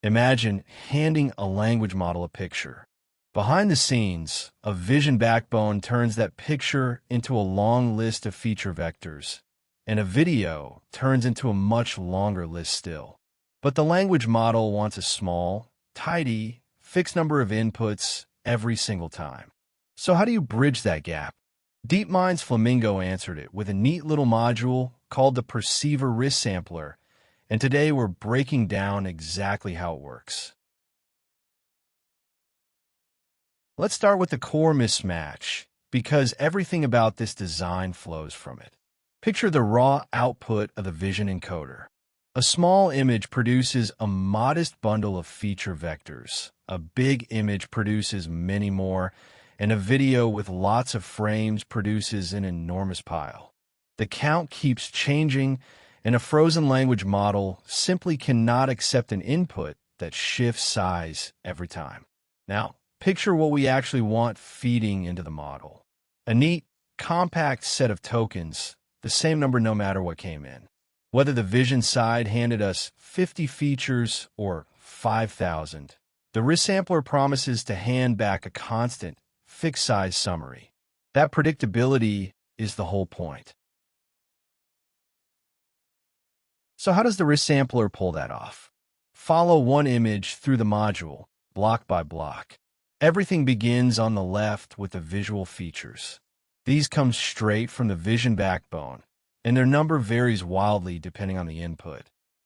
Imagine handing a language model a picture. Behind the scenes, a vision backbone turns that picture into a long list of feature vectors, and a video turns into a much longer list still. But the language model wants a small, tidy, fixed number of inputs every single time. So how do you bridge that gap? DeepMind's Flamingo answered it with a neat little module called the Perceiver Resampler, and today we're breaking down exactly how it works. Let's start with the core mismatch, because everything about this design flows from it. Picture the raw output of the vision encoder. A small image produces a modest bundle of feature vectors. A big image produces many more, and a video with lots of frames produces an enormous pile. The count keeps changing, and a frozen language model simply cannot accept an input that shifts size every time. Now, picture what we actually want feeding into the model. A neat, compact set of tokens, the same number no matter what came in. Whether the vision side handed us 50 features or 5,000, the resampler promises to hand back a constant, fixed-size summary. That predictability is the whole point. So how does the resampler pull that off? Follow one image through the module, block by block. Everything begins on the left with the visual features. These come straight from the vision backbone, and their number varies wildly depending on the input.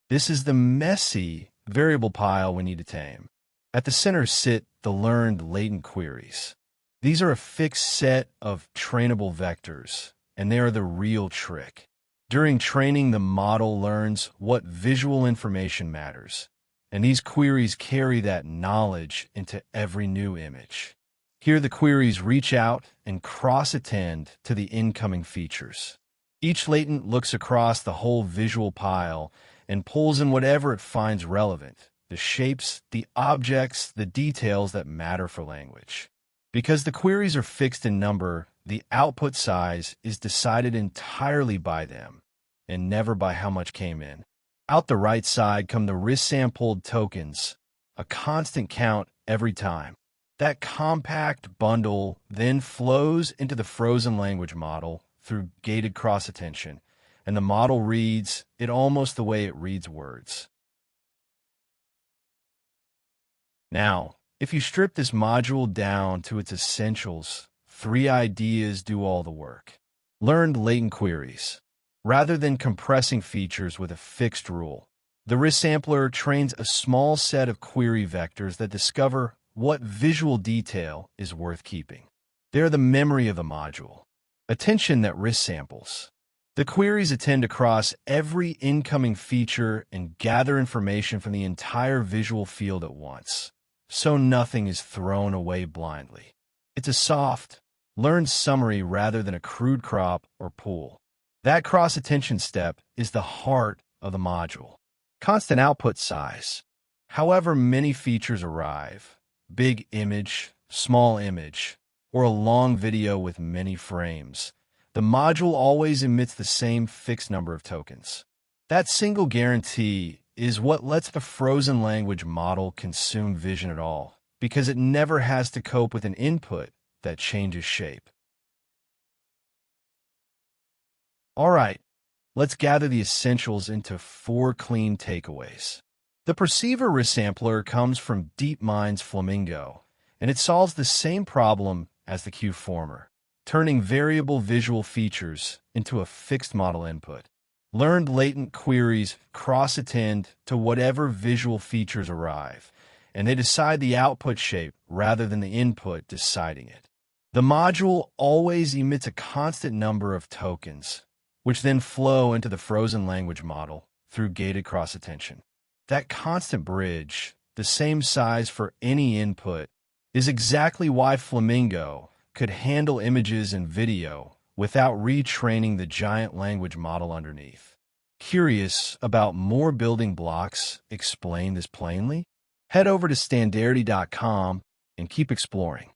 This is the messy variable pile we need to tame. At the center sit the learned latent queries. These are a fixed set of trainable vectors, and they are the real trick. During training, the model learns what visual information matters, and these queries carry that knowledge into every new image. Here, the queries reach out and cross-attend to the incoming features. Each latent looks across the whole visual pile and pulls in whatever it finds relevant, the shapes, the objects, the details that matter for language. Because the queries are fixed in number, the output size is decided entirely by them, and never by how much came in. Out the right side come the resampled tokens, a constant count every time. That compact bundle then flows into the frozen language model through gated cross-attention, and the model reads it almost the way it reads words. Now, if you strip this module down to its essentials, 3 ideas do all the work. Learned latent queries. Rather than compressing features with a fixed rule, the resampler trains a small set of query vectors that discover what visual detail is worth keeping. They're the memory of the module. Attention that resamples. The queries attend across every incoming feature and gather information from the entire visual field at once, so nothing is thrown away blindly. It's a soft, learned summary rather than a crude crop or pool. That cross-attention step is the heart of the module. Constant output size. However many features arrive, big image, small image, or a long video with many frames, the module always emits the same fixed number of tokens. That single guarantee is what lets the frozen language model consume vision at all, because it never has to cope with an input that changes shape. All right, let's gather the essentials into 4 clean takeaways. The Perceiver Resampler comes from DeepMind's Flamingo, and it solves the same problem as the Q-former, turning variable visual features into a fixed model input. Learned latent queries cross-attend to whatever visual features arrive, and they decide the output shape rather than the input deciding it. The module always emits a constant number of tokens, which then flow into the frozen language model through gated cross-attention. That constant bridge, the same size for any input, is exactly why Flamingo could handle images and video without retraining the giant language model underneath. Curious about more building blocks explain this plainly? Head over to Standarity.com and keep exploring.